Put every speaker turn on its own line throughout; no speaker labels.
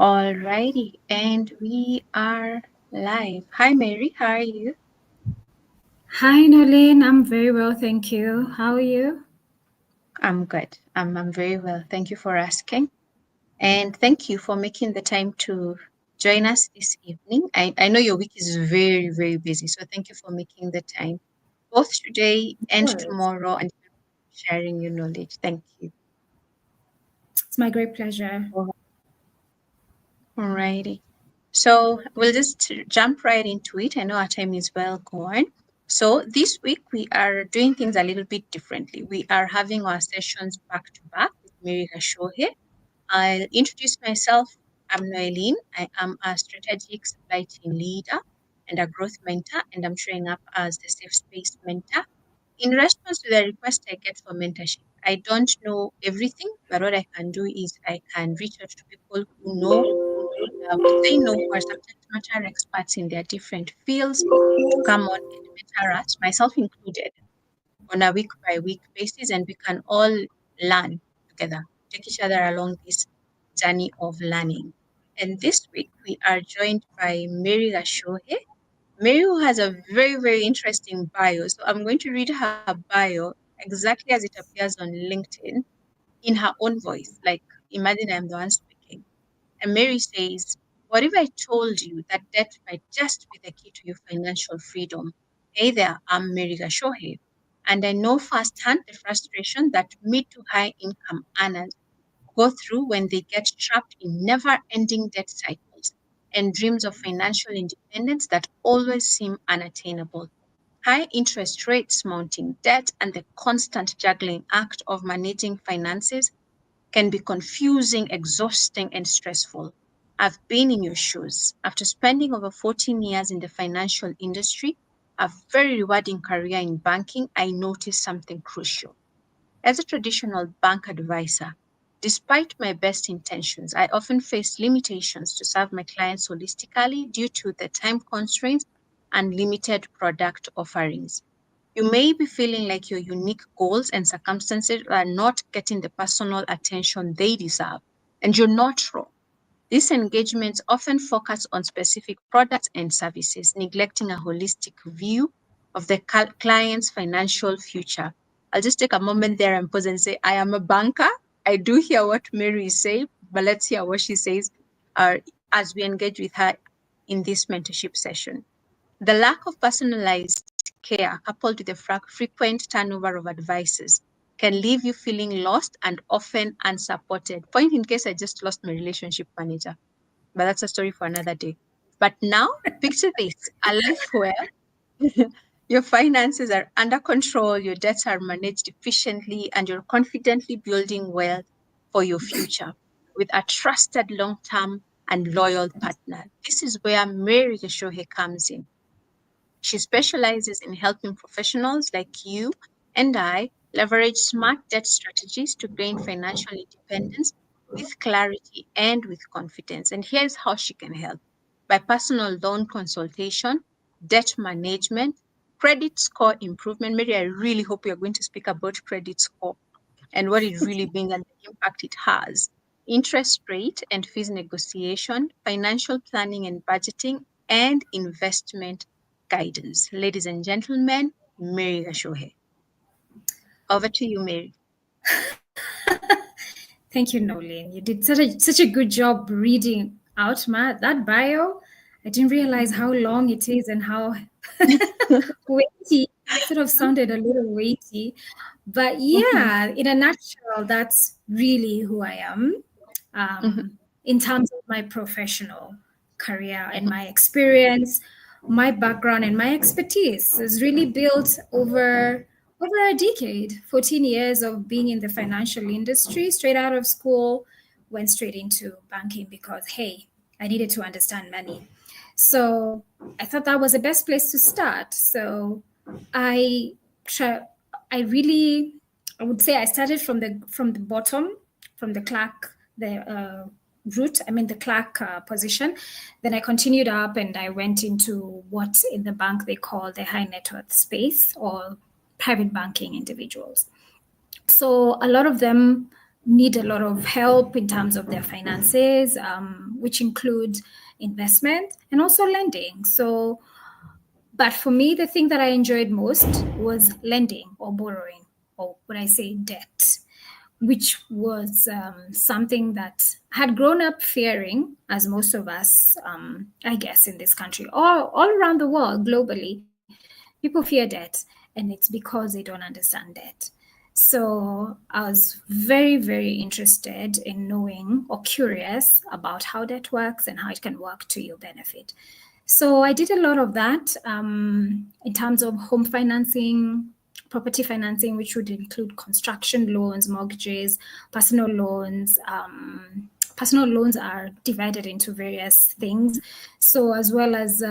Alrighty, and we are live. Hi, Mary. How are you?
Hi, Nolene. I'm very well, thank you. How are you?
I'm good. I'm very well. Thank you for asking. And thank you for making the time to join us this evening. I know your week is very, very busy. So thank you for making the time, both today
Of
and
course.
tomorrow, and sharing your knowledge. Thank you.
It's my great pleasure.
Alrighty. So we'll just jump right into it. I know our time is well gone. So this week we are doing things a little bit differently. We are having our sessions back to back with Mary Gashohe. I'll introduce myself. I'm Noeline. I am a strategic supply chain leader and a growth mentor, and I'm showing up as the safe space mentor. In response to the request I get for mentorship, I don't know everything, but what I can do is I can reach out to people who know what I know who are subject matter experts in their different fields to come on and mentor us, myself included, on a week by week basis, and we can all learn together, take each other along this journey of learning. And this week we are joined by Mary Gashohe. Mary, who has a very, very interesting bio. So I'm going to read her bio exactly as it appears on LinkedIn in her own voice. Like, imagine I'm the one speaking. And Mary says, what if I told you that debt might just be the key to your financial freedom? Hey there, I'm Mary Gashohe, and I know firsthand the frustration that mid to high income earners go through when they get trapped in never ending debt cycles and dreams of financial independence that always seem unattainable. High interest rates, mounting debt, and the constant juggling act of managing finances can be confusing, exhausting, and stressful. I've been in your shoes. After spending over 14 years in the financial industry, a very rewarding career in banking, I noticed something crucial. As a traditional bank advisor, despite my best intentions, I often face limitations to serve my clients holistically due to the time constraints and limited product offerings. You may be feeling like your unique goals and circumstances are not getting the personal attention they deserve, and you're not wrong. These engagements often focus on specific products and services, neglecting a holistic view of the client's financial future. I'll just take a moment there and pause and say, I am a banker. I do hear what Mary is saying, but let's hear what she says as we engage with her in this mentorship session. The lack of personalized care, coupled with the frequent turnover of advices, can leave you feeling lost and often unsupported. Point in case I just lost my relationship manager, but that's a story for another day. But now, picture this, a life where your finances are under control, your debts are managed efficiently, and you're confidently building wealth for your future with a trusted long term and loyal partner. This is where Mary Geshohe comes in. She specializes in helping professionals like you and I leverage smart debt strategies to gain financial independence with clarity and with confidence. And here's how she can help by personal loan consultation, debt management, credit score improvement. Mary, I really hope you're going to speak about credit score and what it really brings and the impact it has. Interest rate and fees negotiation, financial planning and budgeting, and investment guidance. Ladies and gentlemen, Mary Gashohe. Over to you, Mary.
Thank you, Nolene. You did such a good job reading out that bio. I didn't realize how long it is and how weighty. It sort of sounded a little weighty. But
Mhm,
yeah, in a nutshell, that's really who I am.
mhm,
In terms of my professional career and my experience, my background and my expertise is really built over a decade, 14 years of being in the financial industry, straight out of school, went straight into banking because hey, I needed to understand money. So I thought that was the best place to start. So I try, I really I would say I started from the bottom, from the clerk, the route. I mean the clerk position. Then I continued up and I went into what in the bank they call the high net worth space or private banking individuals. So a lot of them need a lot of help in terms of their finances, which include investment and also lending. So, but for me, the thing that I enjoyed most was lending or borrowing, or when I say debt, which was something that I had grown up fearing, as most of us, I guess, in this country, all around the world, globally, people fear debt, and it's because they don't understand debt. So I was very, very interested in knowing or curious about how debt works and how it can work to your benefit. So I did a lot of that in terms of home financing, property financing, which would include construction loans, mortgages, personal loans. Personal loans are divided into various things. So as well as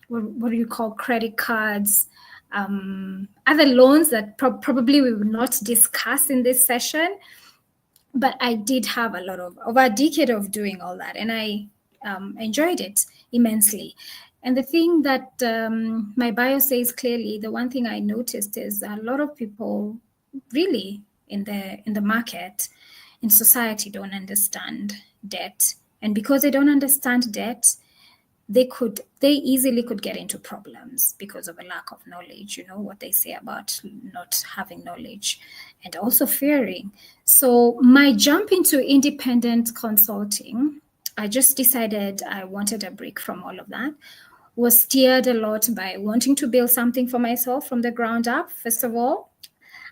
what do you call credit cards, other loans that probably we will not discuss in this session. But I did have a lot of over a decade of doing all that, and I enjoyed it immensely. And the thing that my bio says clearly, the one thing I noticed is a lot of people really in the market, in society, don't understand debt. And because they don't understand debt, they easily could get into problems because of a lack of knowledge. You know what they say about not having knowledge and also fearing. So my jump into independent consulting, I just decided I wanted a break from all of that, was steered a lot by wanting to build something for myself from the ground up. First of all,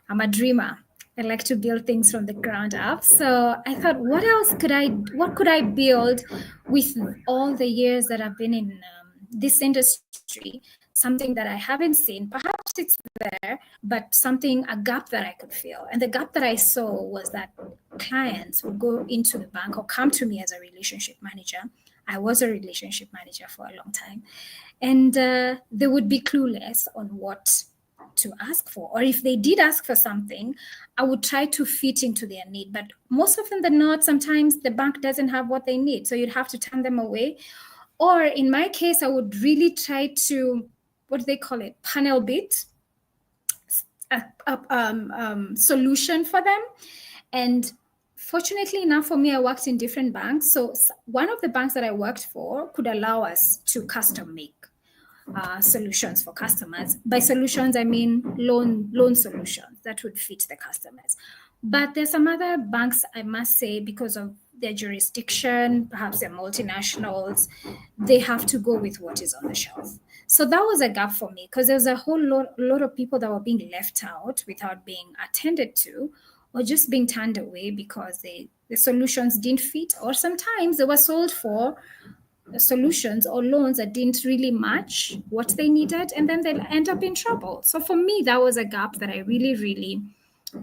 I'm a dreamer. I like to build things from the ground up. So I thought, what could I build with all the years that I've been in this industry? Something that I haven't seen. Perhaps it's there, but a gap that I could fill. And the gap that I saw was that clients would go into the bank or come to me as a relationship manager. I was a relationship manager for a long time. And they would be clueless on what to ask for, or if they did ask for something, I would try to fit into their need. But most often than not, sometimes the bank doesn't have what they need, so you'd have to turn them away. Or in my case, I would really try to, what do they call it, panel beat a solution for them. And fortunately enough for me, I worked in different banks. So one of the banks that I worked for could allow us to custom make solutions for customers. By solutions, I mean loan solutions that would fit the customers. But there's some other banks, I must say, because of their jurisdiction, perhaps they're multinationals, they have to go with what is on the shelf. So that was a gap for me because there's a whole lot of people that were being left out without being attended to, or just being turned away because the solutions didn't fit, or sometimes they were sold for solutions or loans that didn't really match what they needed, and then they'll end up in trouble. So for me, that was a gap that I really, really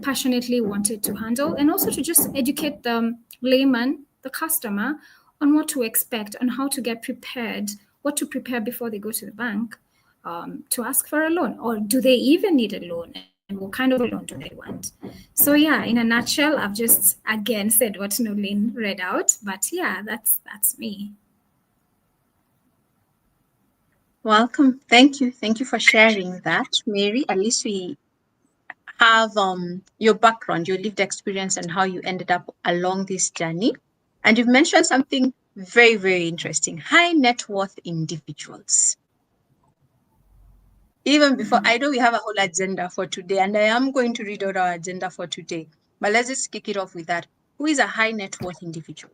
passionately wanted to handle, and also to just educate the layman, the customer, on what to expect and how to get prepared, what to prepare before they go to the bank to ask for a loan, or do they even need a loan, and what kind of a loan do they want. So yeah, in a nutshell, I've just again said what Nolene read out, but yeah, that's me.
Welcome. Thank you. Thank you for sharing that, Mary. At least we have your background, your lived experience, and how you ended up along this journey. And you've mentioned something very, very interesting: high net worth individuals. Even before, I know we have a whole agenda for today, and I am going to read out our agenda for today. But let's just kick it off with that. Who is a high net worth individual?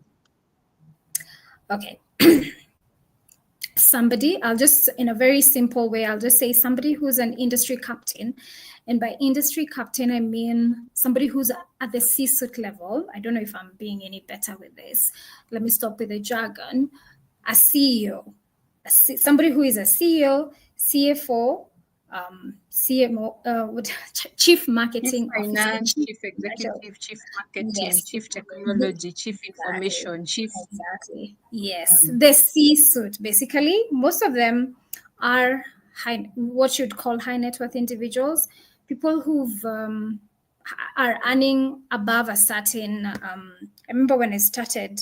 Okay. Somebody, I'll just, in a very simple way, I'll just say somebody who's an industry captain. And by industry captain, I mean somebody who's at the C-suite level. I don't know if I'm being any better with this. Let me stop with the jargon. A CEO, somebody who is a CEO, CFO, CMO, chief marketing
Chief
officer,
finance, chief executive, chief marketing,
yes,
chief technology, chief information, chief.
exactly. Yes, the C-suite. Basically, most of them are what you'd call high net worth individuals, people who've are earning above a certain. I remember when I started,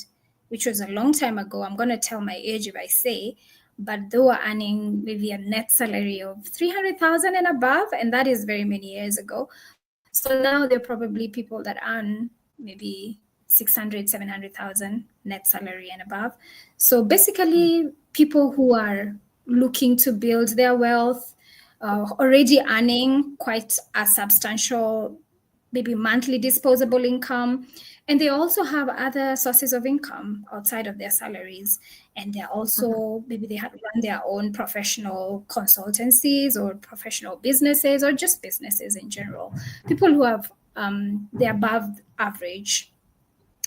which was a long time ago. I'm going to tell my age if I say, but they were earning maybe a net salary of 300,000 and above, and that is very many years ago. So now they're probably people that earn maybe 600, 700,000 net salary and above. So basically, people who are looking to build their wealth, already earning quite a substantial, maybe monthly disposable income. And they also have other sources of income outside of their salaries. And they're
Mhm.
also, maybe they have run their own professional consultancies or professional businesses or just businesses in general. People who have the above average,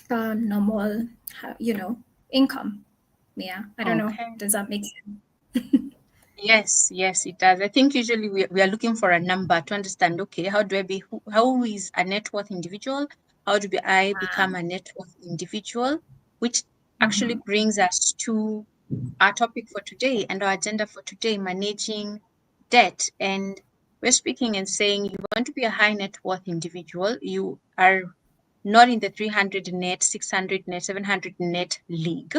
normal, income. Yeah, I don't know.
Okay.
Does that make sense?
Yes, yes, it does. I think usually we are looking for a number to understand, okay, how do I be, how is a net worth individual? How do I become a net worth individual? Which actually
Mhm.
brings us to our topic for today and our agenda for today, managing debt. And we're speaking and saying you want to be a high net worth individual. You are not in the 300 net, 600 net, 700 net league.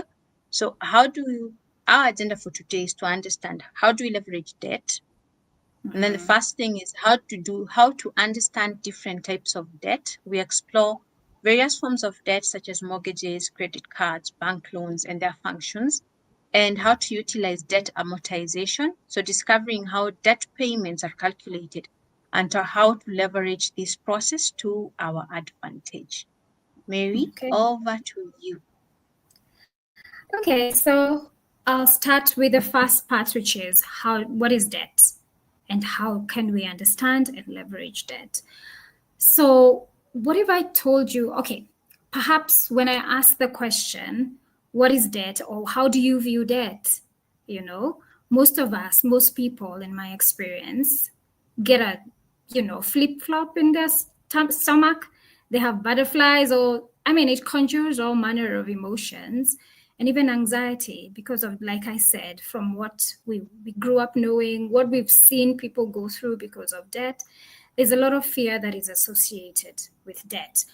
So, how do you, our agenda for today is to understand how do we leverage debt? And then the first thing is how to understand different types of debt. We explore various forms of debt such as mortgages, credit cards, bank loans, and their functions, and how to utilize debt amortization. So discovering how debt payments are calculated and how to leverage this process to our advantage. Mary,
Okay.
over to you.
Okay, so I'll start with the first part, which is what is debt and how can we understand and leverage debt? So, what if I told you, okay, perhaps when I ask the question, what is debt or how do you view debt? You know, most of us, most people in my experience, get a, flip flop in their stomach. They have butterflies, or, I mean, it conjures all manner of emotions and even anxiety because of, like I said, from what we grew up knowing, what we've seen people go through because of debt. There's a lot of fear that is associated with debt.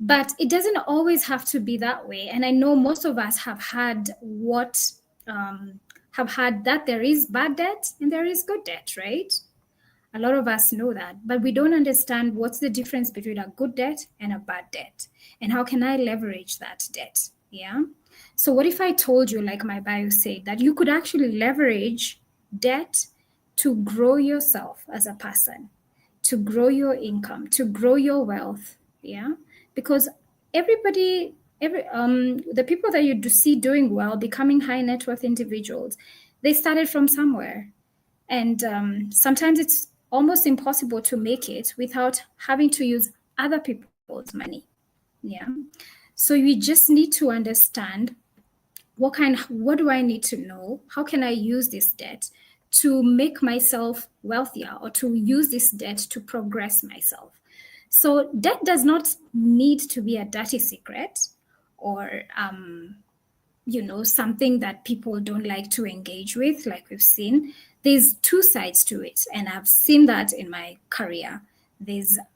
But it doesn't always have to be that way. And I know most of us have had that there is bad debt and there is good debt, right? A lot of us know that, but we don't understand what's the difference between a good debt and a bad debt. And how can I leverage that debt? Yeah. So, what if I told you, like my bio said, that you could actually leverage debt to grow yourself as a person, to grow your income, to grow your wealth? Yeah. Because the people that you see doing well, becoming high net worth individuals, they started from somewhere, and sometimes it's almost impossible to make it without having to use other people's money. Yeah. So you just need to understand what do I need to know? How can I use this debt to make myself wealthier or to use this debt to progress myself? So debt does not need to be a dirty secret or something that people don't like to engage with, like we've seen. There's two sides to it, and I've seen that in my career.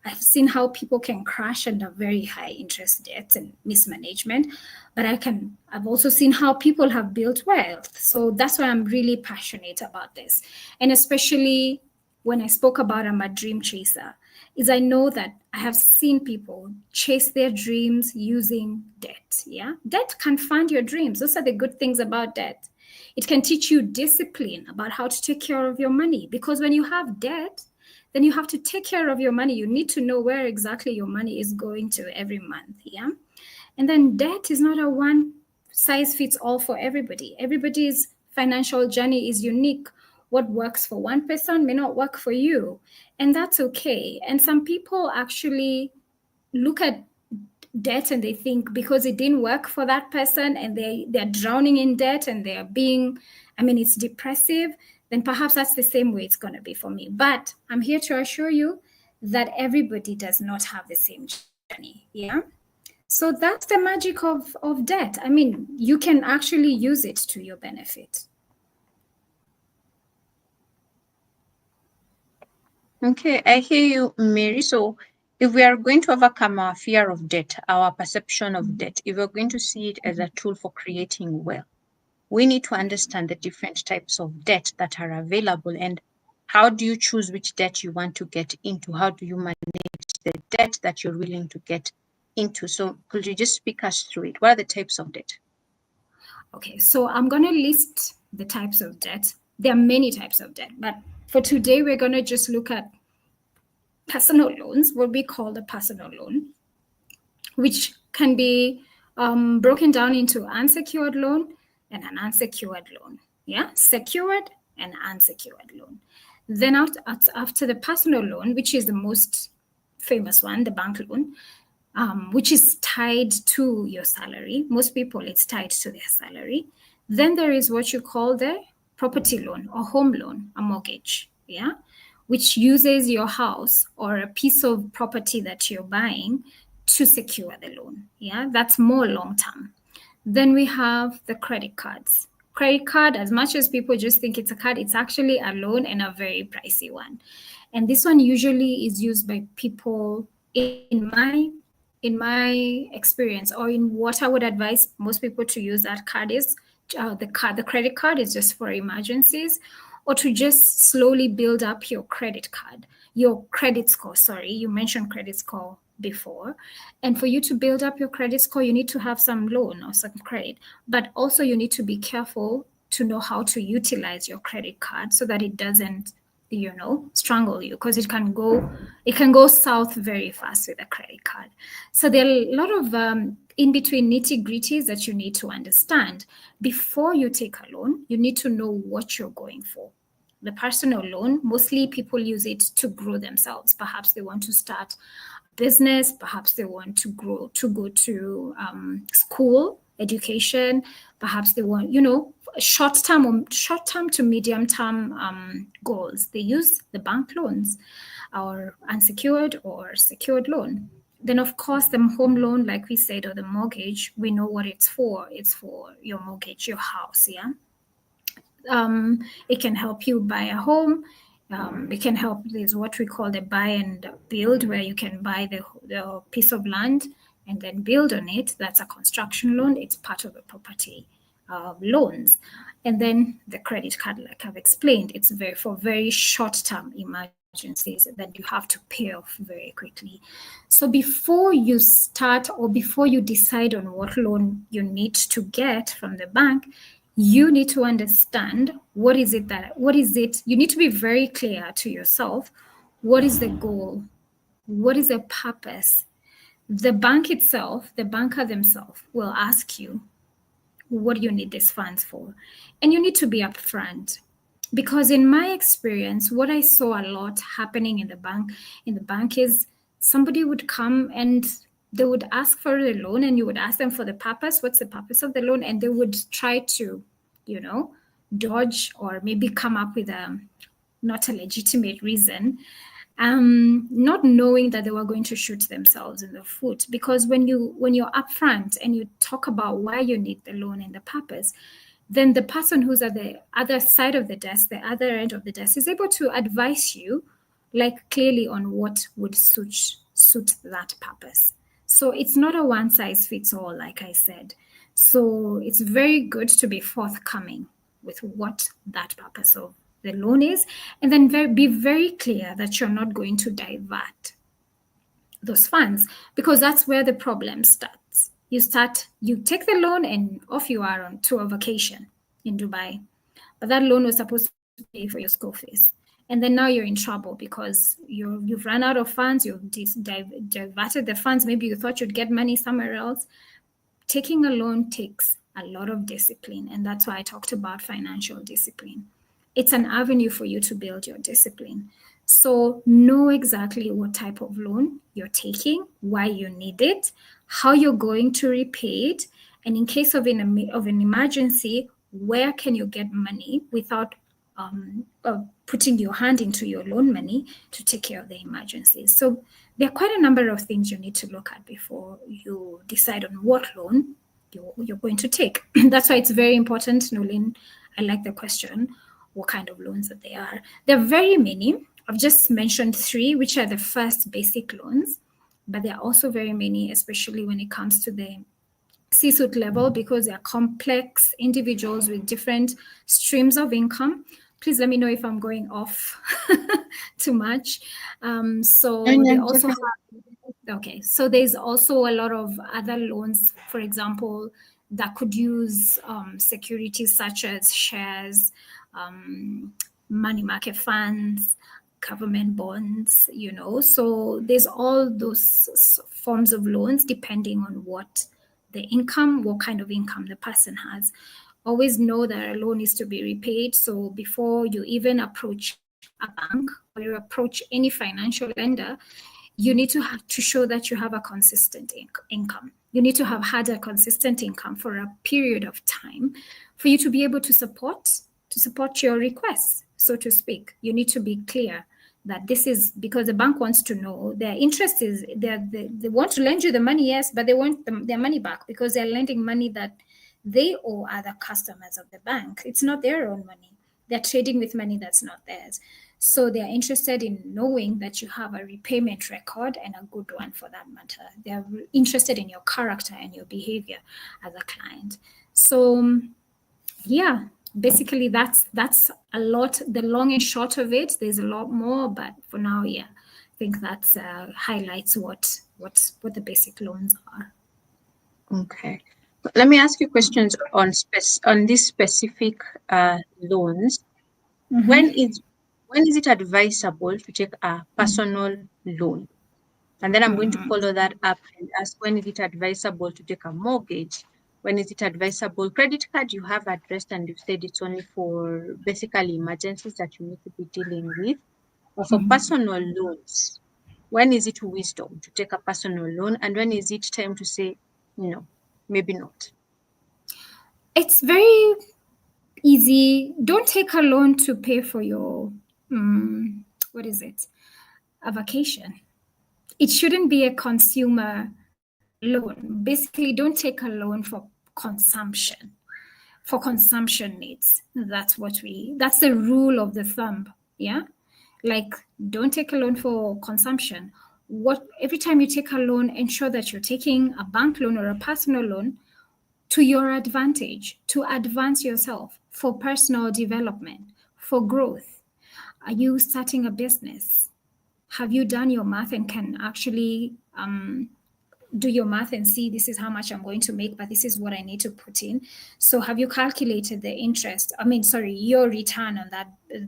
I've seen how people can crash under very high interest debts and mismanagement, but I've also seen how people have built wealth. So that's why I'm really passionate about this. And especially when I spoke about I'm a dream chaser, is I know that I have seen people chase their dreams using debt. Yeah. Debt can fund your dreams. Those are the good things about debt. It can teach you discipline about how to take care of your money, because when you have debt, then you have to take care of your money. You need to know where exactly your money is going to every month. Yeah. And then debt is not a one size fits all for everybody. Everybody's financial journey is unique. What works for one person may not work for you. And that's okay. And some people actually look at debt and they think because it didn't work for that person and they're drowning in debt and they're being, I mean, it's depressive, then perhaps that's the same way it's going to be for me. But I'm here to assure you that everybody does not have the same journey. Yeah. So that's the magic of debt. I mean, you can actually use it to your benefit.
Okay, I hear you, Mary. So, if we are going to overcome our fear of debt, our perception of debt, if we're going to see it as a tool for creating wealth, we need to understand the different types of debt that are available and how do you choose which debt you want to get into? How do you manage the debt that you're willing to get into. So could you just speak us through it? What are the types of debt?
Okay, so I'm going to list the types of debt. There are many types of debt, but for today, we're going to just look at personal loans, what we call the personal loan, which can be broken down into unsecured loan and an unsecured loan. Yeah, secured and unsecured loan. Then after the personal loan, which is the most famous one, the bank loan, which is tied to your salary. Most people, it's tied to their salary. Then there is what you call the property loan or home loan, a mortgage, yeah, which uses your house or a piece of property that you're buying to secure the loan. Yeah, that's more long term. Then we have the credit cards. Credit card, as much as people just think it's a card, it's actually a loan and a very pricey one. And this one usually is used by people in my experience, or in what I would advise most people to use that card is the credit card is just for emergencies, or to just slowly build up your credit score. Sorry, you mentioned credit score before. And for you to build up your credit score, you need to have some loan or some credit, but also you need to be careful to know how to utilize your credit card so that it doesn't strangle you, because it can go south very fast with a credit card. So there are a lot of in between nitty gritties that you need to understand before you take a loan. You need to know what you're going for. The personal loan, mostly people use it to grow themselves. Perhaps they want to start a business, perhaps they want to go to school, education, perhaps they want, short-term to medium-term goals. They use the bank loans, or unsecured or secured loan. Then, of course, the home loan, like we said, or the mortgage, we know what it's for. It's for your mortgage, your house, yeah? It can help you buy a home. It can help. There's what we call the buy and build, where you can buy the piece of land and then build on it. That's a construction loan. It's part of the property loans. And then the credit card, like I've explained, it's for very short-term emergencies that you have to pay off very quickly. So before you start, or before you decide on what loan you need to get from the bank, you need to understand what is it. You need to be very clear to yourself. What is the goal? What is the purpose? The bank itself, the banker themselves will ask you, what do you need these funds for? And you need to be upfront. Because in my experience, what I saw a lot happening in the bank is somebody would come and they would ask for the loan, and you would ask them for the purpose. What's the purpose of the loan? And they would try to, dodge, or maybe come up with not a legitimate reason, not knowing that they were going to shoot themselves in the foot. Because when you're upfront and you talk about why you need the loan and the purpose, then the person who's at the other side of the desk, the other end of the desk, is able to advise you, like, clearly on what would suit that purpose. So it's not a one size fits all, like I said. So it's very good to be forthcoming with what that purpose of the loan is, and then be very clear that you're not going to divert those funds, because that's where the problem starts. You take the loan and off you are to a vacation in Dubai. But that loan was supposed to pay for your school fees. And then now you're in trouble because you've run out of funds, you've diverted the funds. Maybe you thought you'd get money somewhere else. Taking a loan takes a lot of discipline. And that's why I talked about financial discipline. It's an avenue for you to build your discipline. So know exactly what type of loan you're taking, why you need it, how you're going to repay it, and in case of an emergency, where can you get money without putting your hand into your loan money to take care of the emergencies. So there are quite a number of things you need to look at before you decide on what loan you're going to take. That's why it's very important, Nolin. I like the question, what kind of loans that they are. There are very many. I've just mentioned 3, which are the first basic loans, but there are also very many, especially when it comes to the C-suite level, because they are complex individuals with different streams of income. Please let me know if I'm going off too much. So they also have Okay, so there's also a lot of other loans, for example, that could use securities such as shares, money market funds, government bonds, So there's all those forms of loans depending on what kind of income the person has. Always know that a loan is to be repaid. So before you even approach a bank or you approach any financial lender, you need to have to show that you have a consistent income. You need to have had a consistent income for a period of time for you to be able to support your requests, so to speak. You need to be clear that this is because the bank wants to know. Their interest is they want to lend you the money, yes, but they want their money back because they're lending money that they owe other customers of the bank. It's not their own money. They're trading with money that's not theirs. So they're interested in knowing that you have a repayment record, and a good one for that matter. They're interested in your character and your behavior as a client. So yeah, basically that's a lot. The long and short of it, there's a lot more, but for now, yeah, I think that highlights what the basic loans are.
Okay. Let me ask you questions on these specific loans.
Mm-hmm.
When is it advisable to take a personal loan? And then I'm going to follow that up and ask, when is it advisable to take a mortgage? When is it advisable? Credit card you have addressed, and you've said it's only for basically emergencies that you need to be dealing with. But for personal loans, when is it wisdom to take a personal loan, and when is it time to say, no, maybe not?
It's very easy. Don't take a loan to pay for your what is it? A vacation. It shouldn't be a consumer loan. Basically, don't take a loan for consumption. For consumption needs. That's the rule of the thumb. Yeah. Like, don't take a loan for consumption. Every time you take a loan, ensure that you're taking a bank loan or a personal loan to your advantage, to advance yourself, for personal development, for growth. Are you starting a business? Have you done your math and can actually do your math and see this is how much I'm going to make, but this is what I need to put in? So have you calculated the interest? Your return on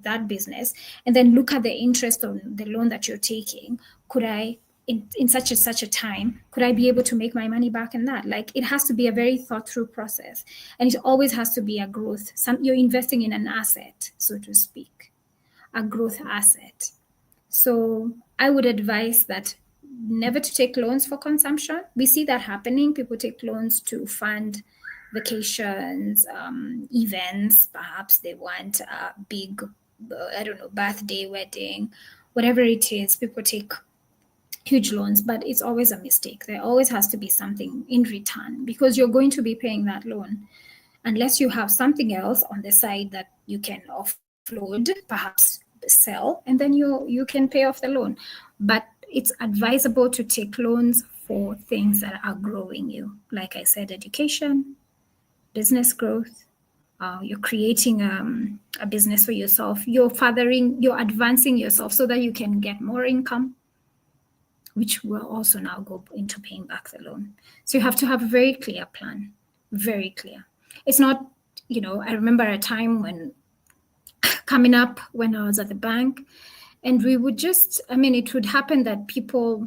that business, and then look at the interest on the loan that you're taking. Could I, in such a time, could I be able to make my money back in that? Like, it has to be a very thought through process, and it always has to be a growth. You're investing in an asset, so to speak, a growth asset. So I would advise that never to take loans for consumption. We see that happening. People take loans to fund vacations, events. Perhaps they want a big, birthday, wedding, whatever it is. People take huge loans, but it's always a mistake. There always has to be something in return, because you're going to be paying that loan unless you have something else on the side that you can offload, perhaps sell, and then you can pay off the loan. But it's advisable to take loans for things that are growing you. Like I said, education, business growth. You're creating a business for yourself. You're advancing yourself so that you can get more income, which will also now go into paying back the loan. So you have to have a very clear plan, very clear. It's not, I remember a time when I was at the bank, and we would it would happen that people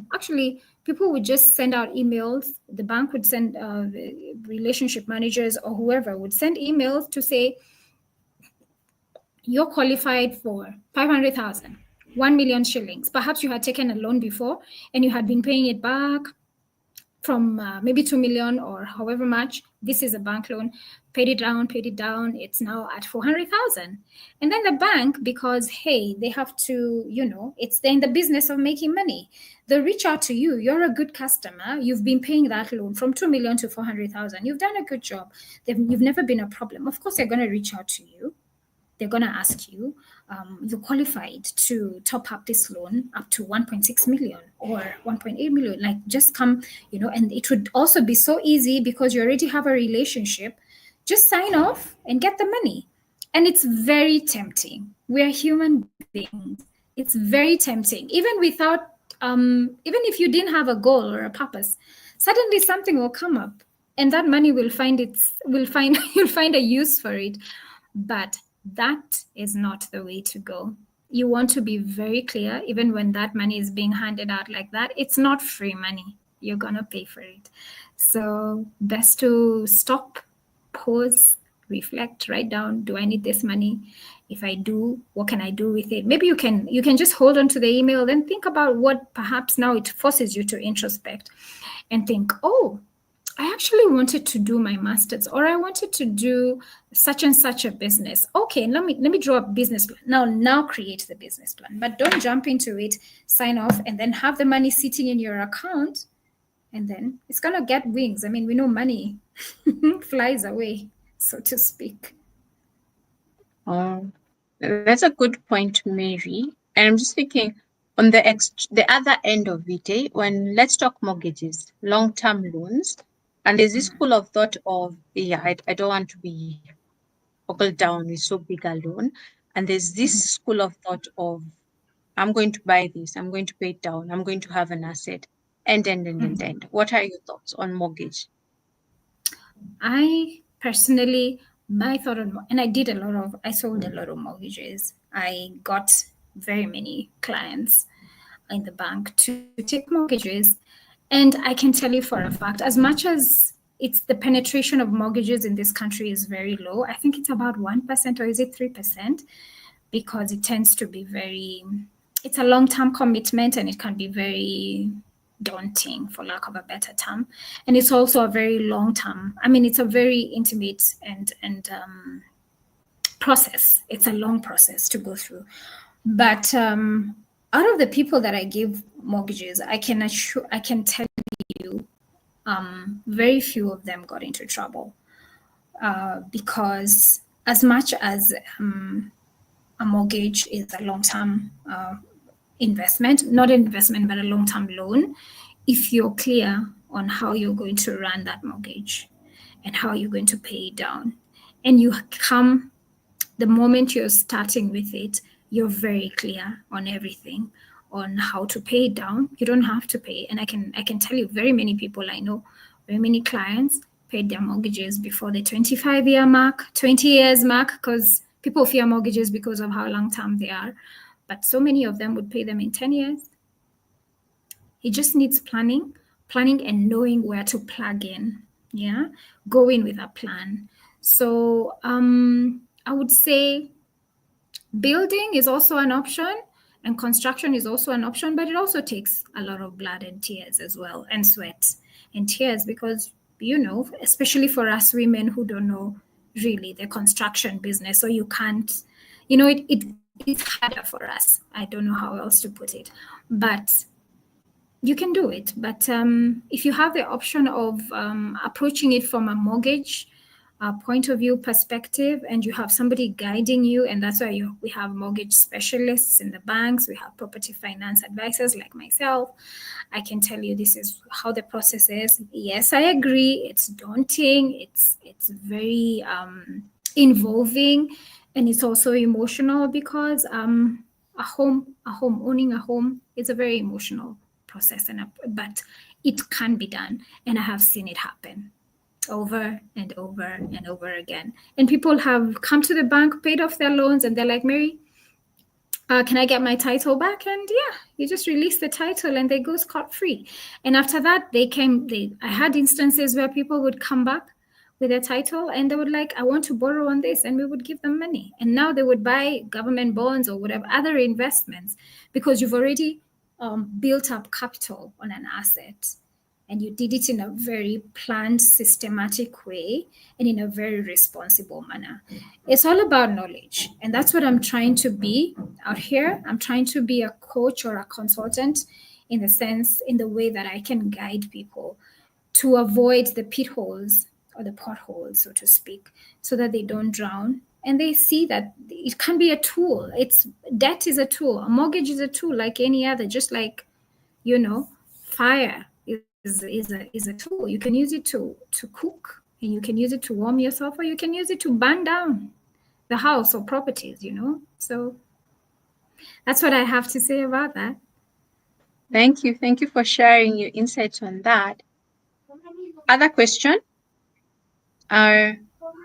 would just send out emails. The bank would send the relationship managers or whoever would send emails to say, you're qualified for 500,000, 1 million shillings. Perhaps you had taken a loan before and you had been paying it back from maybe 2 million or however much. This is a bank loan. Paid it down. It's now at 400,000. And then the bank, because, hey, they have to, they're in the business of making money. They reach out to you. You're a good customer. You've been paying that loan from 2 million to 400,000. You've done a good job. You've never been a problem. Of course, they're going to reach out to you. They're going to ask you, you're qualified to top up this loan up to 1.6 million or 1.8 million. Like, just come, and it would also be so easy because you already have a relationship. Just sign off and get the money. And it's very tempting. We are human beings. It's very tempting. Even without Even if you didn't have a goal or a purpose, suddenly something will come up, and that money will find you'll find a use for it. But that is not the way to go. You want to be very clear, even when that money is being handed out like that, it's not free money. You're gonna pay for it. So best to stop, pause, reflect, write down, do I need this money? If I do, what can I do with it? Maybe you can just hold on to the email, then think about what perhaps now it forces you to introspect and think, oh, I actually wanted to do my master's, or I wanted to do such and such a business. Okay, let me draw a business plan. Now create the business plan. But don't jump into it, sign off, and then have the money sitting in your account, and then it's gonna get wings. I mean, we know money flies away, so to speak.
Oh, that's a good point, Mary. And I'm just thinking on the other end of it, when let's talk mortgages, long-term loans, and there's this school of thought of, yeah, I don't want to be buckled down with so big a loan. And there's this school of thought of, I'm going to buy this, I'm going to pay it down, I'm going to have an asset. And. What are your thoughts on mortgage?
I personally, my thought on, and I sold a lot of mortgages. I got very many clients in the bank to take mortgages. And I can tell you for a fact, as much as it's the penetration of mortgages in this country is very low, I think it's about 1% or is it 3%? Because it tends to be it's a long-term commitment and it can be very daunting, for lack of a better term. And it's also a very long-term, I mean, it's a very intimate and process. It's a long process to go through. But out of the people that I give mortgages, I can tell you, very few of them got into trouble because as much as a mortgage is a long-term investment, not an investment, but a long-term loan, if you're clear on how you're going to run that mortgage and how you're going to pay it down, and you come the moment you're starting with it, you're very clear on everything, on how to pay it down. You don't have to pay. And I can tell you, very many people I know, very many clients paid their mortgages before the 25-year mark, 20 years mark, because people fear mortgages because of how long term they are. But so many of them would pay them in 10 years. It just needs planning and knowing where to plug in. Yeah, go in with a plan. So I would say building is also an option and construction is also an option, but it also takes a lot of blood and tears as well, and sweat and tears, because, especially for us women who don't know really the construction business, so you can't, it's harder for us. I don't know how else to put it, but you can do it. But if you have the option of approaching it from a mortgage point of view perspective, and you have somebody guiding you, and that's why we have mortgage specialists in the banks, we have property finance advisors like myself, I can tell you this is how the process is. Yes, I agree, it's daunting, it's very involving, and it's also emotional, because owning a home is a very emotional process, but it can be done, and I have seen it happen over and over and over again. And people have come to the bank, paid off their loans, and they're like, Mary, can I get my title back? And yeah, you just release the title and they go scot-free. And after that, I had instances where people would come back with their title and they would like, I want to borrow on this, and we would give them money. And now they would buy government bonds or whatever other investments, because you've already built up capital on an asset. And you did it in a very planned, systematic way and in a very responsible manner. It's all about knowledge. And that's what I'm trying to be out here. I'm trying to be a coach or a consultant in the way that I can guide people to avoid the pit holes or the potholes, so to speak, so that they don't drown. And they see that it can be a tool. Debt is a tool. A mortgage is a tool like any other, just like, fire is a tool. You can use it to cook, and you can use it to warm yourself, or you can use it to burn down the house or properties, So that's what I have to say about that.
Thank you. Thank you for sharing your insights on that. Other question are,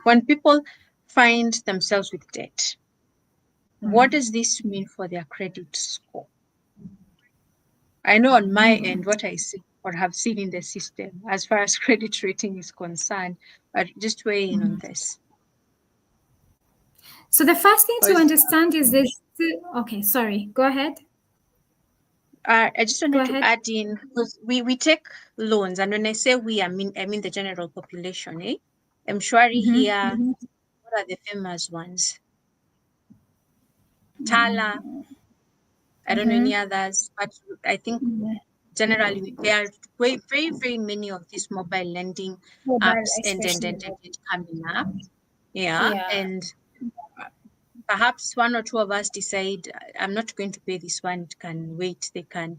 when people find themselves with debt, what does this mean for their credit score? I know on my end what I see or have seen in the system as far as credit rating is concerned, but just weigh in on this.
So the first thing to
Because
understand is this. Okay, sorry. Go ahead.
I just
Go
wanted to
ahead.
add in, because we take loans, and when I say we, I mean the general population. Mshwari here, what are the famous ones? Tala, I don't know any others, but I think generally there are very, very many of these mobile lending
Mobile,
apps
especially.
and coming up. Yeah.
Yeah.
And perhaps one or two of us decide, I'm not going to pay this one, it can wait, they can,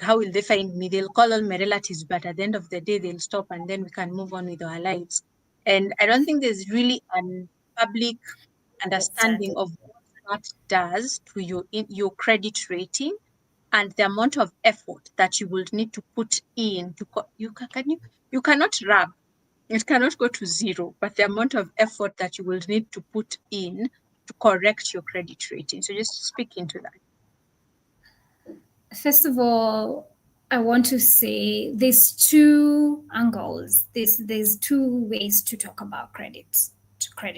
how will they find me? They'll call all my relatives, but at the end of the day, they'll stop and then we can move on with our lives. And I don't think there's really a public understanding
Understanding.
of what that does to your credit rating and the amount of effort that you will need to put in you cannot rub, it cannot go to zero, but the amount of effort that you will need to put in to correct your credit rating. So just speak into that.
First of all, I want to say there's two angles. There's two ways to talk about credit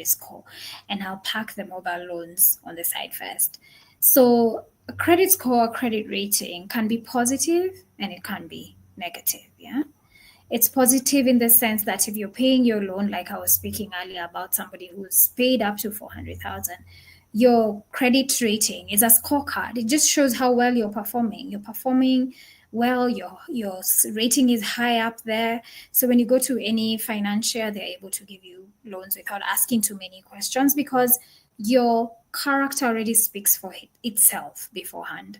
score, and I'll pack the mobile loans on the side first. So a credit score, credit rating can be positive and it can be negative. Yeah. It's positive in the sense that if you're paying your loan, like I was speaking earlier about somebody who's paid up to 400,000, your credit rating is a scorecard. It just shows how well you're performing. You're performing well, your rating is high up there. So when you go to any financier, they're able to give you loans without asking too many questions because your character already speaks for itself beforehand.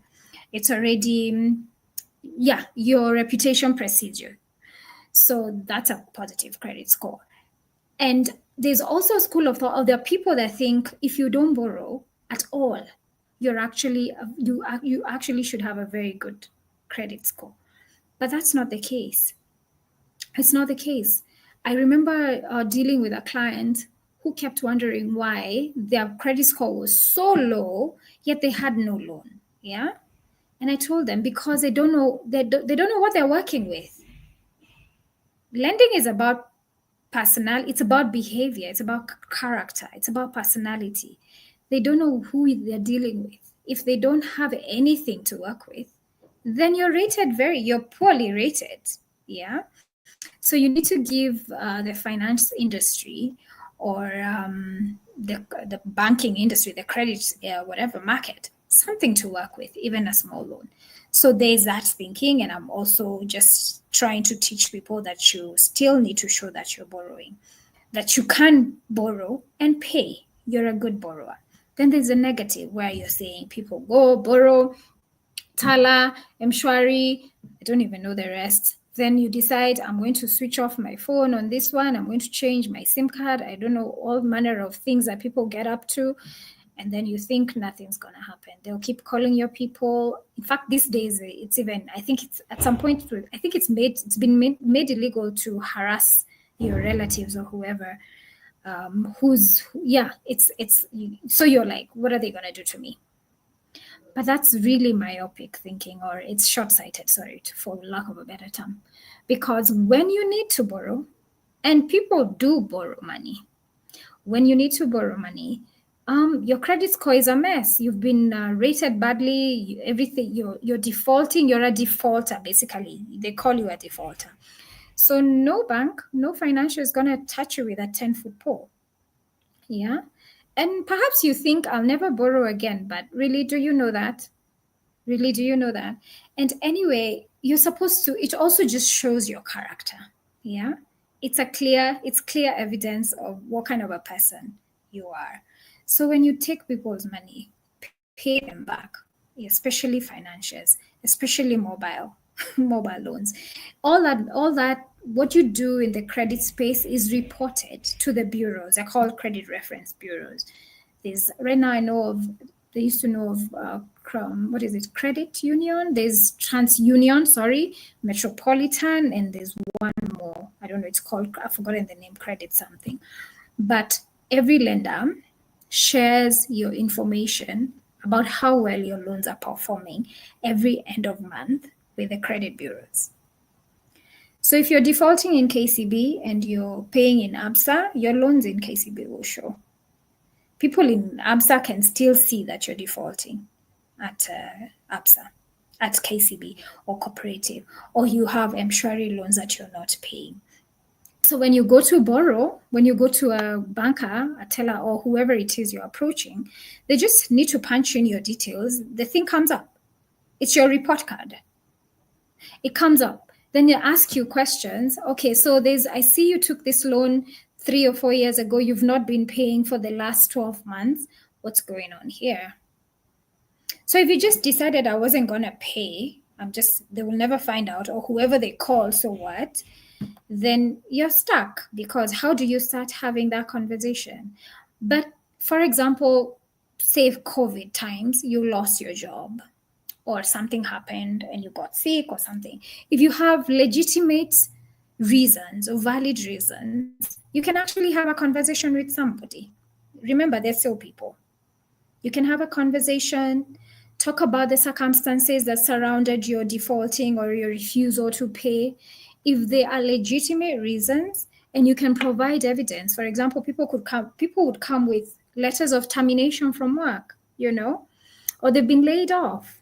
It's already, yeah, your reputation precedes you. So that's a positive credit score. And there's also a school of thought. There are people that think if you don't borrow at all, you actually should have a very good credit score. But that's not the case. It's not the case. I remember dealing with a client who kept wondering why their credit score was so low, yet they had no loan. Yeah, and I told them because they don't know what they're working with. Lending is about it's about behavior, it's about character, it's about personality. They don't know who they're dealing with. If they don't have anything to work with, then you're poorly rated. Yeah. So you need to give the finance industry or the banking industry, the credit, whatever market, something to work with, even a small loan. So there's that thinking, and I'm also just trying to teach people that you still need to show that you're borrowing, that you can borrow and pay. You're a good borrower. Then there's a negative where you're saying people go borrow, Tala, Mshwari, I don't even know the rest. Then you decide, I'm going to switch off my phone on this one. I'm going to change my SIM card. I don't know, all manner of things that people get up to. And then you think nothing's going to happen. They'll keep calling your people. In fact, these days, it's even, I think it's at some point, I think it's been made illegal to harass your relatives or whoever. So you're like, what are they going to do to me? But that's really myopic thinking, or it's short sighted, sorry, for lack of a better term. Because when you need to borrow, and people do borrow money, when you need to borrow money, your credit score is a mess. You've been rated badly, everything, you're defaulting, you're a defaulter, basically. They call you a defaulter. So no bank, no financial is going to touch you with a 10-foot pole. Yeah. And perhaps you think I'll never borrow again, but really, do you know that? Really, do you know that? And anyway, you're supposed to, it also just shows your character. Yeah. It's clear evidence of what kind of a person you are. So when you take people's money, pay them back, especially financials, especially mobile loans. All that what you do in the credit space is reported to the bureaus. They're called credit reference bureaus. There's right now I know of They used to know of what is it? Credit Union. There's TransUnion, sorry, Metropolitan, and there's one more. I don't know. It's called. I've forgotten the name. Credit something. But every lender shares your information about how well your loans are performing every end of month with the credit bureaus. So if you're defaulting in KCB and you're paying in ABSA, your loans in KCB will show. People in ABSA can still see that you're defaulting at ABSA, at KCB or cooperative, or you have M-Shwari loans that you're not paying. So when you go to borrow, when you go to a banker, a teller, or whoever it is you're approaching, they just need to punch in your details. The thing comes up. It's your report card. It comes up. Then they ask you questions. Okay, so I see you took this loan 3 or 4 years ago. You've not been paying for the last 12 months. What's going on here? So if you just decided I wasn't going to pay, they will never find out, or whoever they call, so what? Then you're stuck, because how do you start having that conversation? But for example, say COVID times, you lost your job or something happened and you got sick or something. If you have legitimate reasons or valid reasons, you can actually have a conversation with somebody. Remember, they're still people. You can have a conversation, talk about the circumstances that surrounded your defaulting or your refusal to pay. If they are legitimate reasons and you can provide evidence, for example, people would come with letters of termination from work, or they've been laid off.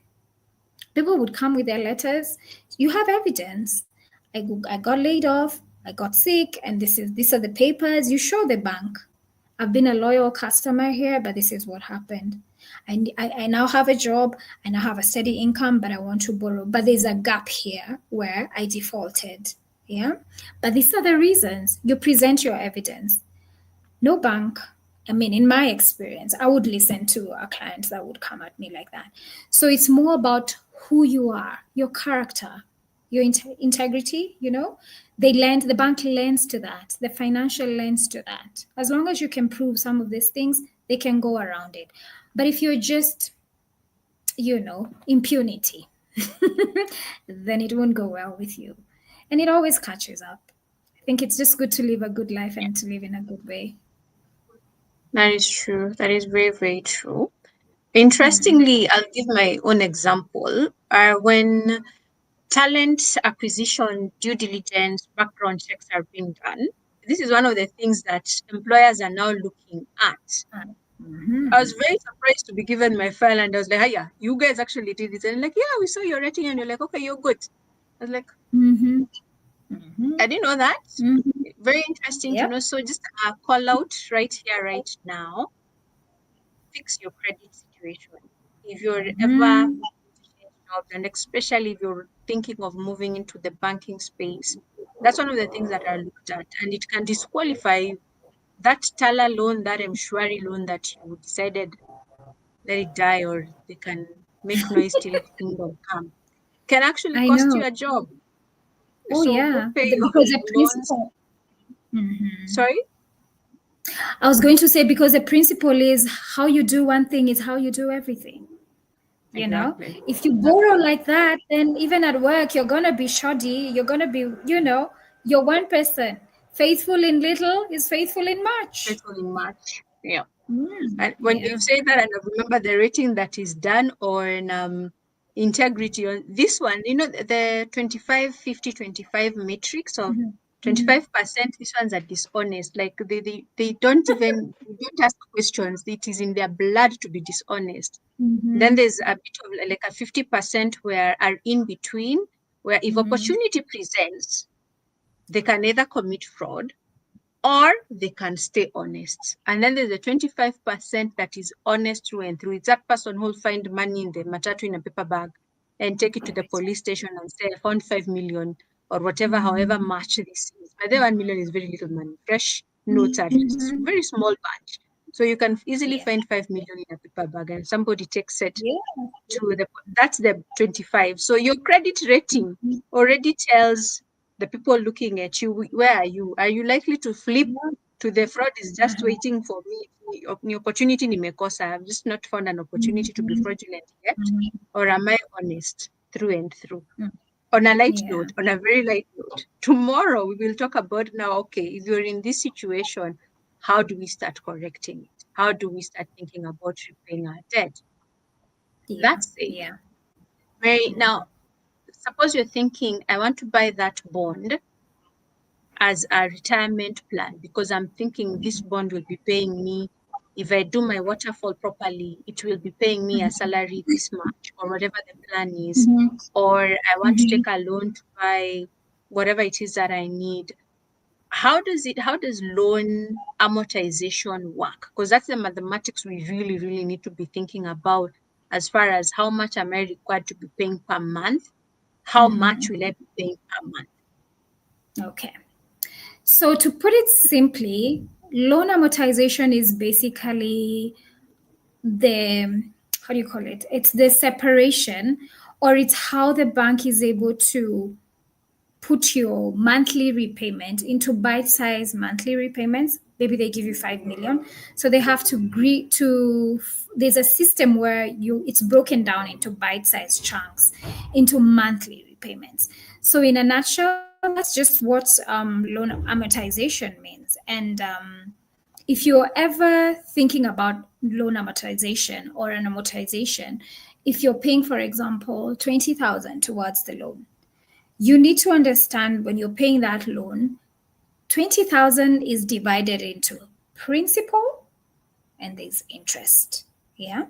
People would come with their letters. You have evidence. I got laid off, I got sick, and these are the papers. You show the bank. I've been a loyal customer here, but this is what happened. I now have a job, I now have a steady income, but I want to borrow. But there's a gap here where I defaulted. Yeah. But these are the reasons. You present your evidence. No bank, in my experience, I would listen to a client that would come at me like that. So it's more about who you are, your character, your integrity, the bank lends to that, the financial lends to that. As long as you can prove some of these things, they can go around it. But if you're just, impunity, then it won't go well with you. And it always catches up. I think it's just good to live a good life and to live in a good way.
That is true. That is very, very true. Interestingly, I'll give my own example. When talent acquisition, due diligence, background checks are being done, this is one of the things that employers are now looking at. I was very surprised to be given my file, and I was like, "Hey, yeah, you guys actually did this." And like, "Yeah, we saw your rating," and you're like, "Okay, you're good." I was like, I didn't know that. Very interesting to know. So just a call out right here, right now. Fix your credit situation. If you're ever jobs, and especially if you're thinking of moving into the banking space, that's one of the things that are looked at, and it can disqualify that Tala loan, that M-Shwari loan that you decided let it die, or they can make noise till kingdom come, can actually
I
cost you
know.
a job.
Oh,
So go
yeah.
pay your
Because the
loans.
principle.
Sorry?
I was going to say, because the principle is how you do one thing is how you do everything.
Exactly.
If you borrow like that, then even at work, you're going to be shoddy. You're going to be, you're one person. Faithful in little is faithful in much.
Faithful in March. Yeah. And when you say that, and I remember the rating that is done on integrity on this one, the 25, 50, 25 matrix of 25%, these ones are dishonest. Like they don't ask questions. It is in their blood to be dishonest. Then there's a bit of like a 50% where are in between, where if opportunity presents, they can either commit fraud or they can stay honest. And then there's a 25% that is honest through and through. It's that person who'll find money in the matatu in a paper bag and take it to the police station and say, I found 5 million or whatever, however much this is. But the 1 million is very little money. Fresh notes are very small batch. So you can easily find 5 million in a paper bag, and somebody takes it to that's the 25. So your credit rating already tells the people looking at you, where are you? Are you likely to flip to the fraud is just waiting for me. Ni opportunity nimekosa. I've just not found an opportunity to be fraudulent yet. Or am I honest through and through? On a light
Yeah.
note, on a very light note, tomorrow we will talk about now, okay, if you're in this situation, how do we start correcting it? How do we start thinking about repaying our debt?
Yeah.
That's it.
Yeah.
Mary, now, suppose you're thinking, I want to buy that bond as a retirement plan because I'm thinking this bond will be paying me. If I do my waterfall properly, it will be paying me a salary this much or whatever the plan is. Or I want to take a loan to buy whatever it is that I need. How does loan amortization work? Because that's the mathematics we really, really need to be thinking about as far as how much am I required to be paying per month? How much will I be paying per month?
Okay. So to put it simply, loan amortization is basically the, how do you call it? It's the separation, or it's how the bank is able to put your monthly repayment into bite-sized monthly repayments. Maybe they give you 5 million, so they have to agree to. There's a system where it's broken down into bite-sized chunks, into monthly repayments. So in a nutshell, that's just what loan amortization means. And if you're ever thinking about loan amortization or an amortization, if you're paying, for example, 20,000 towards the loan, you need to understand when you're paying that loan, 20,000 is divided into principal and there's interest. Yeah.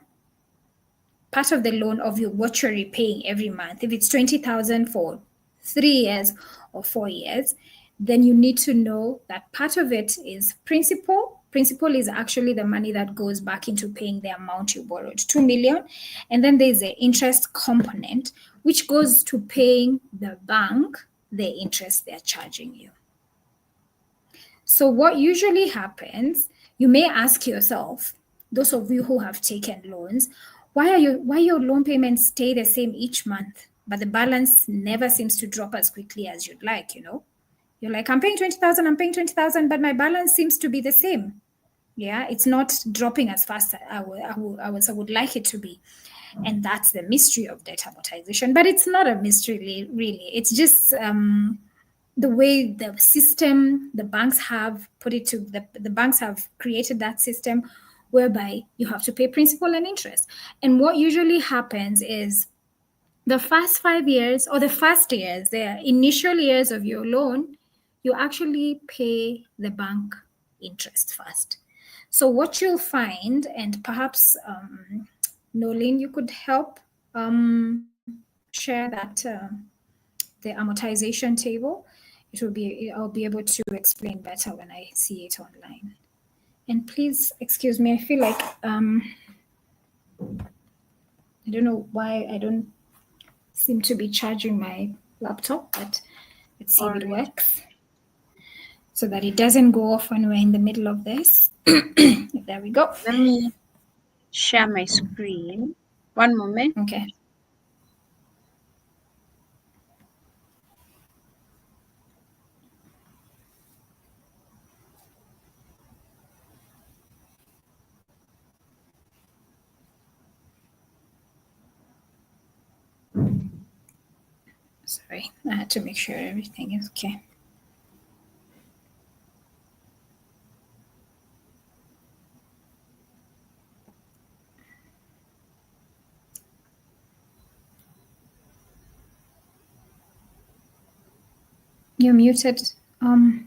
Part of the loan of what you're repaying every month, if it's 20,000 for 3 years or 4 years, then you need to know that part of it is principal. Principal is actually the money that goes back into paying the amount you borrowed, 2 million. And then there's the interest component, which goes to paying the bank the interest they're charging you. So what usually happens, you may ask yourself, those of you who have taken loans, why your loan payments stay the same each month, but the balance never seems to drop as quickly as you'd like, You're like, I'm paying 20,000, but my balance seems to be the same. Yeah, it's not dropping as fast as I would like it to be. And that's the mystery of debt amortization. But it's not a mystery, really. It's just the way the system, the banks have put it to, the banks have created that system whereby you have to pay principal and interest. And what usually happens is the first 5 years or the first years, the initial years of your loan, you actually pay the bank interest first. So what you'll find, and perhaps Nolene, you could help share that the amortization table. I'll be able to explain better when I see it online. And please excuse me, I feel like I don't know why I don't seem to be charging my laptop, but let's see if it works so that it doesn't go off when we're in the middle of this. There we go.
Let me share my screen. One moment.
Okay. Sorry, I had to make sure everything is okay. You're muted.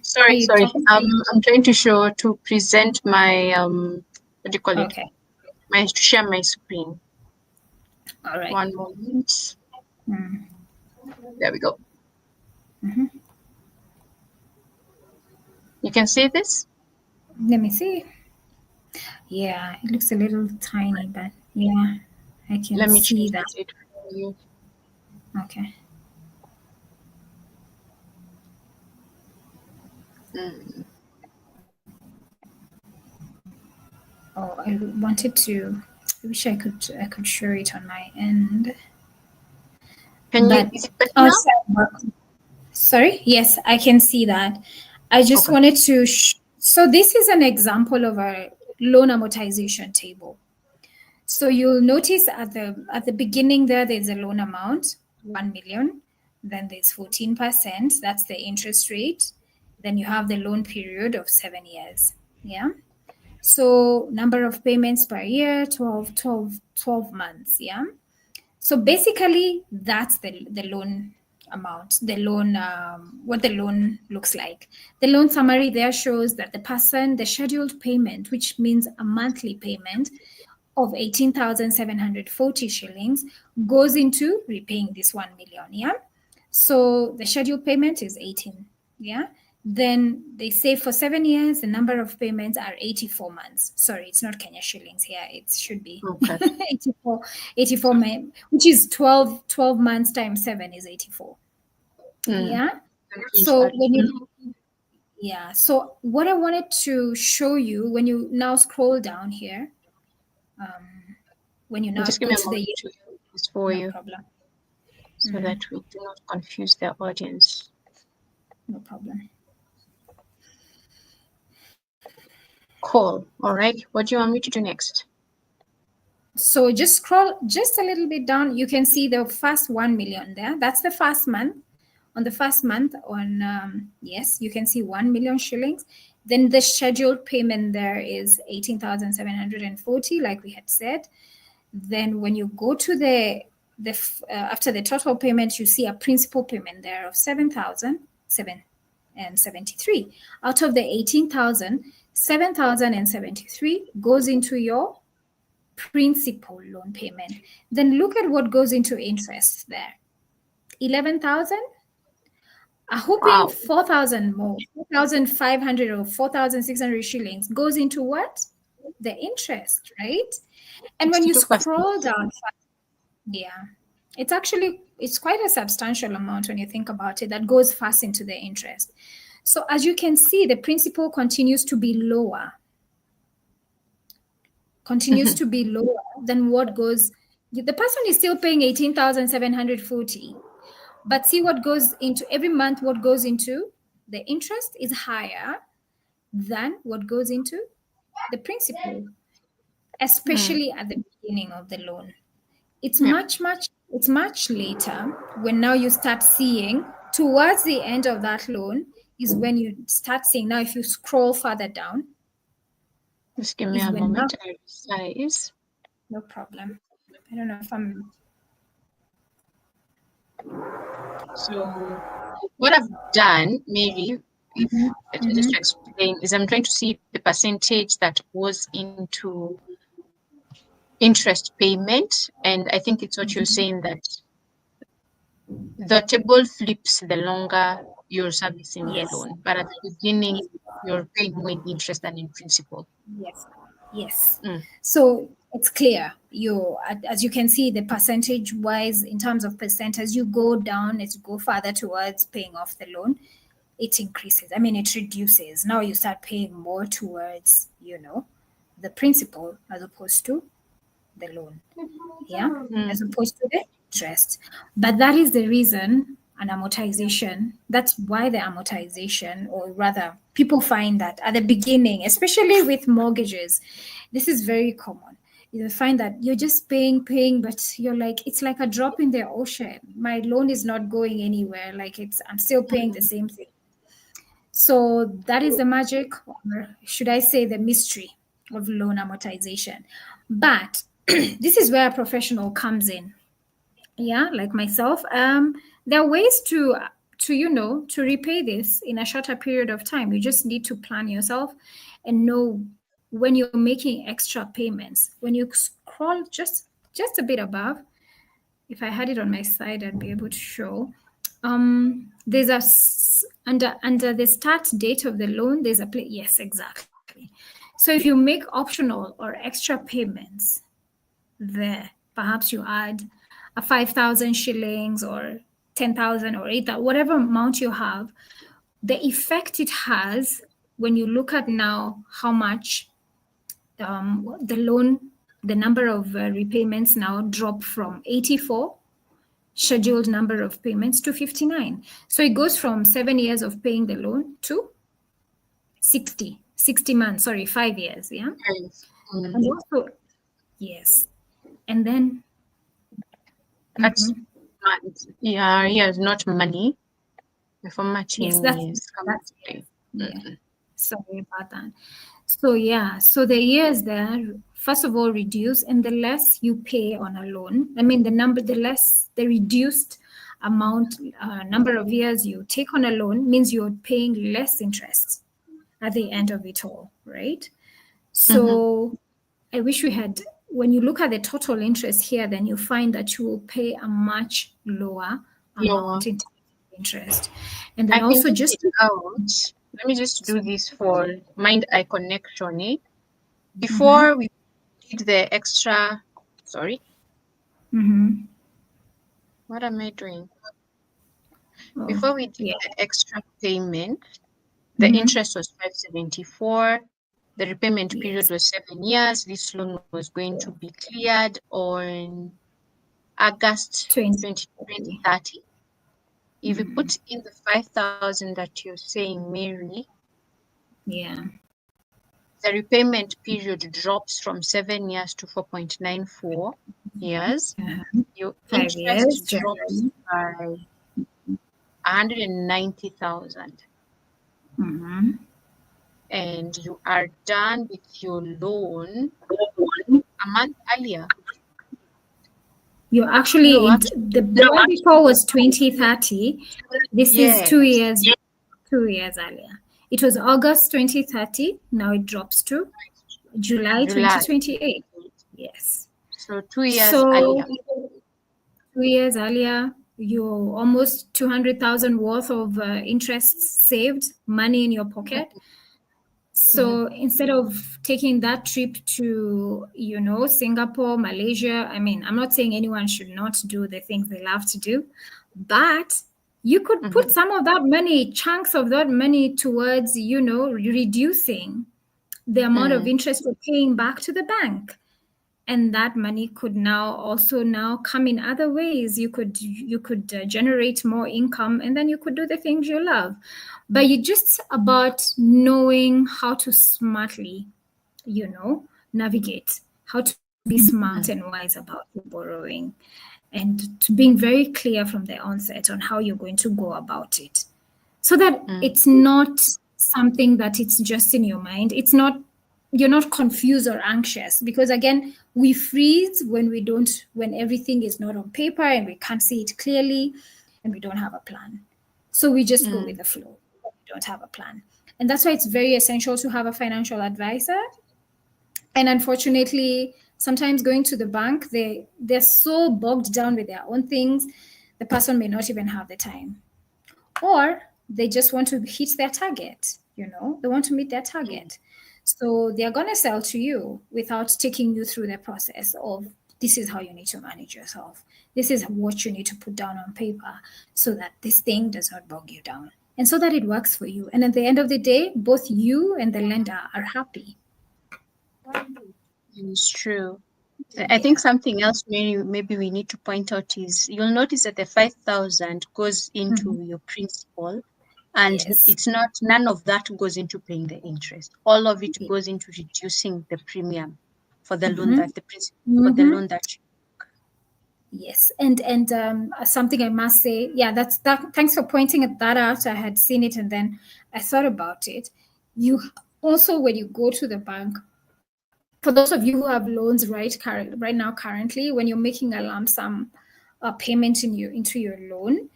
Sorry. I'm trying to present my what do you call it?
Okay.
To share my screen.
All right.
One moment. There we go. You can see this?
Let me see. Yeah, it looks a little tiny, but yeah, I can
Let me
see
that.
that.
For you.
Okay. Oh, I wanted to. I wish I could show it on my end.
Can
but,
you? Is it now?
Sorry. Yes, I can see that. I just wanted to So this is an example of a loan amortization table. So you'll notice at the beginning there's a loan amount, 1 million. Then there's 14%, that's the interest rate. Then you have the loan period of 7 years. Yeah. So number of payments per year, 12 months. Yeah. So basically, that's the loan amount, the loan, what the loan looks like. The loan summary there shows that the scheduled payment, which means a monthly payment of 18,740 shillings, goes into repaying this 1 million. Yeah. So the scheduled payment is 18. Yeah. Then they say for 7 years, the number of payments are 84 months. Sorry, it's not Kenya shillings here. It should be
Okay.
84, which is 12 months times 7 is 84. Yeah. So when you, yeah. So what I wanted to show you when you now scroll down here, when you now
Just give
go
me a
to the
moment
year,
to do this for
no
you
problem.
so that we do not confuse the audience.
No problem.
Cool. All right. What do you want me to do next?
So just scroll just a little bit down. You can see the first 1 million there. That's the first month. On the first month, yes, you can see 1 million shillings. Then the scheduled payment there is 18,740, like we had said. Then when you go to after the total payment, you see a principal payment there of 7,773. Out of the 18,000, 7,073 goes into your principal loan payment. Then look at what goes into interest there. 11,000. A whopping 4,000 more, 4,500 or 4,600 shillings goes into what? The interest, right? And when you
62%.
scroll down, yeah, it's quite a substantial amount when you think about it that goes fast into the interest. So as you can see, the principal continues to be lower than what goes. The person is still paying 18,740, but see what goes into every month. What goes into the interest is higher than what goes into the principal, especially at the beginning of the loan. It's much later when now you start seeing towards the end of that loan is when you start seeing. Now if you scroll further down,
Just give me a moment. I resize.
No problem. I don't know if I'm.
So what I've done, maybe, just to explain, is I'm trying to see the percentage that goes into interest payment, and I think it's what you're saying that the table flips the longer you're servicing the loan, but at the beginning you're paying more in interest than in principal.
Yes. So it's clear. As you can see, the percentage wise, in terms of percent, as you go down, as you go further towards paying off the loan, it increases. I mean, it reduces. Now you start paying more towards, the principal as opposed to the loan. Yeah, as opposed to the interest. But that is the reason an amortization, that's why the amortization, or rather, people find that at the beginning, especially with mortgages, this is very common. You find that you're just paying, but you're like, it's like a drop in the ocean. My loan is not going anywhere. Like I'm still paying the same thing. So that is the magic, or should I say the mystery of loan amortization. But this is where a professional comes in. Yeah, like myself. There are ways to repay this in a shorter period of time. You just need to plan yourself and know when you're making extra payments. When you scroll just a bit above, if I had it on my side, I'd be able to show. There's under the start date of the loan, there's a place. Yes, exactly. So if you make optional or extra payments there, perhaps you add a 5,000 shillings or 10,000 or 8,000, whatever amount you have, the effect it has when you look at now how much the loan, the number of repayments now drop from 84 scheduled number of payments to 59. So it goes from 7 years of paying the loan to 60 60 months, sorry, 5 years, yeah?
Yes.
And also, yes. And then,
That's years, not money. The
yes,
formatting
that's,
is coming
that's,
today.
yeah. Sorry about that. So yeah, so the years there, first of all, reduce, and the less you pay on a loan, I mean, the less the reduced amount, number of years you take on a loan means you're paying less interest at the end of it all, right? So I wish we had, when you look at the total interest here, then you find that you will pay a much lower
Lower.
amount in interest. And then
I can
also
take
just
it out. Let me just do this for mind-eye connection. Before we did the extra, sorry, what am I doing?
oh,
Before we did
yeah.
the extra payment, the interest was 574. The repayment period
Yes.
was 7 years. This loan was going to be cleared on August
20.
2030. If you put in the 5,000 that you're saying, Mary,
Yeah.
the repayment period drops from 7 years to 4.94 years. Your
5 years.
interest drops by 190,000. And you are done with your loan a month earlier.
You're actually
No,
in
actually,
the one before was 2030. This is
yes.
2 years, 2 years earlier. It was August 2030. Now it drops to July
July.
2028. Yes.
So 2 years
So
earlier.
2 years earlier, you're almost 200,000 worth of interest saved, money in your pocket. So instead of taking that trip to, Singapore, Malaysia, I mean, I'm not saying anyone should not do the things they love to do, but you could put some of that money, chunks of that money towards, reducing the amount of interest you're paying back to the bank. And that money could now come in other ways. You could generate more income, and then you could do the things you love. But you just about knowing how to smartly, navigate, how to be smart and wise about your borrowing, and to being very clear from the onset on how you're going to go about it, so that it's not something that it's just in your mind. It's not, you're not confused or anxious, because again, we freeze when everything is not on paper and we can't see it clearly and we don't have a plan. So we just go with the flow. We don't have a plan. And that's why it's very essential to have a financial advisor. And unfortunately, sometimes going to the bank, they're so bogged down with their own things, the person may not even have the time. Or they just want to hit their target, they want to meet their target. So they're going to sell to you without taking you through the process of, this is how you need to manage yourself. This is what you need to put down on paper so that this thing does not bog you down, and so that it works for you. And at the end of the day, both you and the lender are happy.
It's true. I think something else maybe we need to point out is, you'll notice that the 5,000 goes into your principal, and
Yes.
it's not, none of that goes into paying the interest. All of it goes into reducing the premium for the loan that the principal for the loan that you.
Yes, and something I must say, yeah, that's that. Thanks for pointing that out. I had seen it, and then I thought about it. You also, when you go to the bank, for those of you who have loans right now currently, when you're making a lump sum payment into your loan,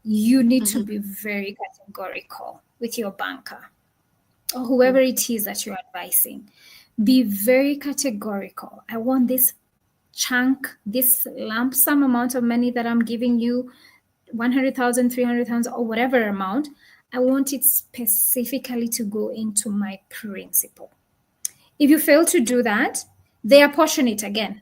you need to be very categorical with your banker or whoever it is that you're advising. Be very categorical. I want this chunk, this lump sum amount of money that I'm giving you, 100,000, 300,000, or whatever amount. I want it specifically to go into my principal. If you fail to do that, they apportion it again.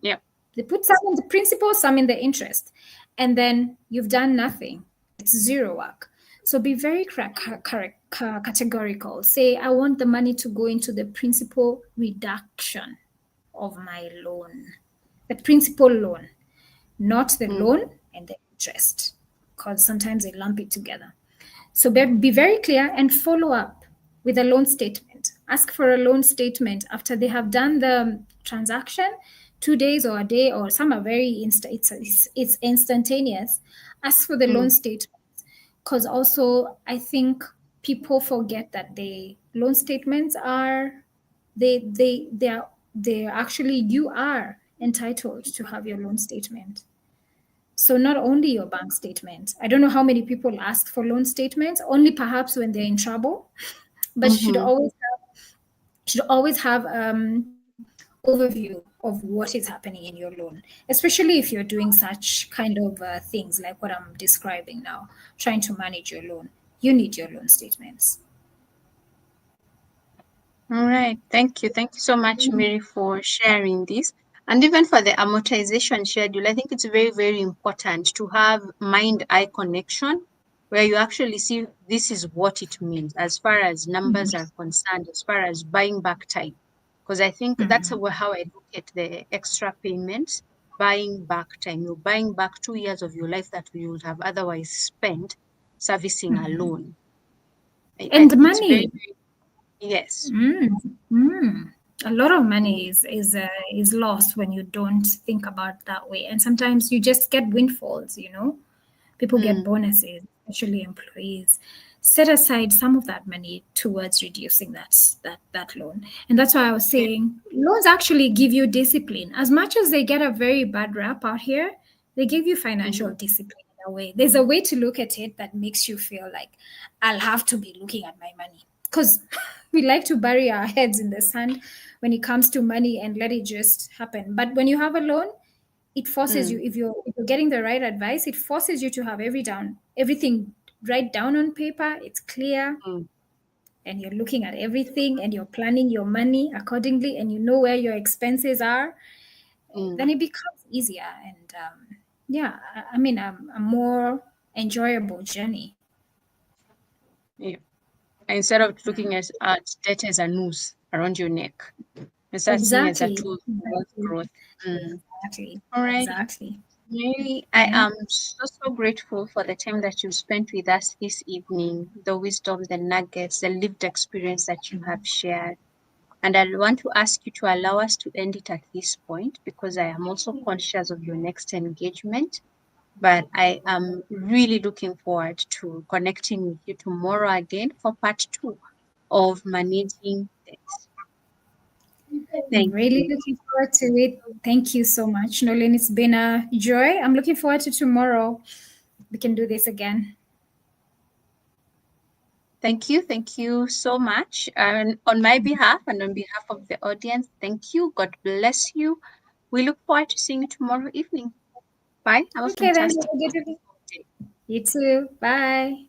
Yeah.
They put some in the principal, some in the interest, and then you've done nothing. It's zero work. So be very categorical. Say, I want the money to go into the principal reduction of my loan, the principal loan, not the loan and the interest, because sometimes they lump it together. So be very clear and follow up with a loan statement. ask for a loan statement after they have done the transaction, 2 days or a day, or some are very it's instantaneous. Ask for the loan
Mm,
statement, because also I think people forget that the loan statements are they are actually, you are entitled to have your loan statement. So not only your bank statement. I don't know how many people ask for loan statements, only perhaps when they're in trouble, but
mm-hmm.
should always have overview of what is happening in your loan, especially if you're doing such kind of things like what I'm describing now, trying to manage your loan. You need your loan statements.
All right. Thank you. Thank you so much, Mary, for sharing this. And even for the amortization schedule, I think it's very, very important to have mind-eye connection where you actually see this is what it means as far as numbers are concerned, as far as buying back time. Because I think that's how I look at the extra payments, buying back time. You're buying back 2 years of your life that you would have otherwise spent servicing a loan. I
And
think it's very,
money.
very, yes.
Mm, mm. A lot of money is lost when you don't think about it that way. And sometimes you just get windfalls, you know. People get
Mm,
bonuses, especially employees. Set aside some of that money towards reducing that loan. And that's why I was
yeah.
saying loans actually give you discipline. As much as they get a very bad rap out here, they give you financial
Mhm.
discipline in a way. There's a way to look at it that makes you feel like I'll have to be looking at my money. Because we like to bury our heads in the sand when it comes to money and let it just happen. But when you have a loan, it forces you,
Mm,
if you're getting the right advice, it forces you to have everything right down on paper. It's clear,
mm,
and you're looking at everything, and you're planning your money accordingly, and you know where your expenses are.
mm.
Then it becomes easier, and yeah, I mean, a more enjoyable journey.
Yeah. Instead of looking at debt as a noose around your neck, you start seeing it as a
Exactly,
tool for wealth
exactly,
growth. Mm.
exactly,
All right.
exactly.
Mary, I
Yeah.
am so, so grateful for the time that you spent with us this evening, the wisdom, the nuggets, the lived experience that you have shared. And I want to ask you to allow us to end it at this point because I am also conscious of your next engagement. But I am really looking forward to connecting with you tomorrow again for part two of managing debt.
I'm
Thank
really
you.
looking forward to it. Thank you so much, Nolan. It's been a joy. I'm looking forward to tomorrow. We can do this again.
Thank you. Thank you so much. And on my behalf and on behalf of the audience, thank you. God bless you. We look forward to seeing you tomorrow evening. Bye. Have a
Okay, then. Have
fantastic
a good
and
evening.
wonderful day.
You too. Bye.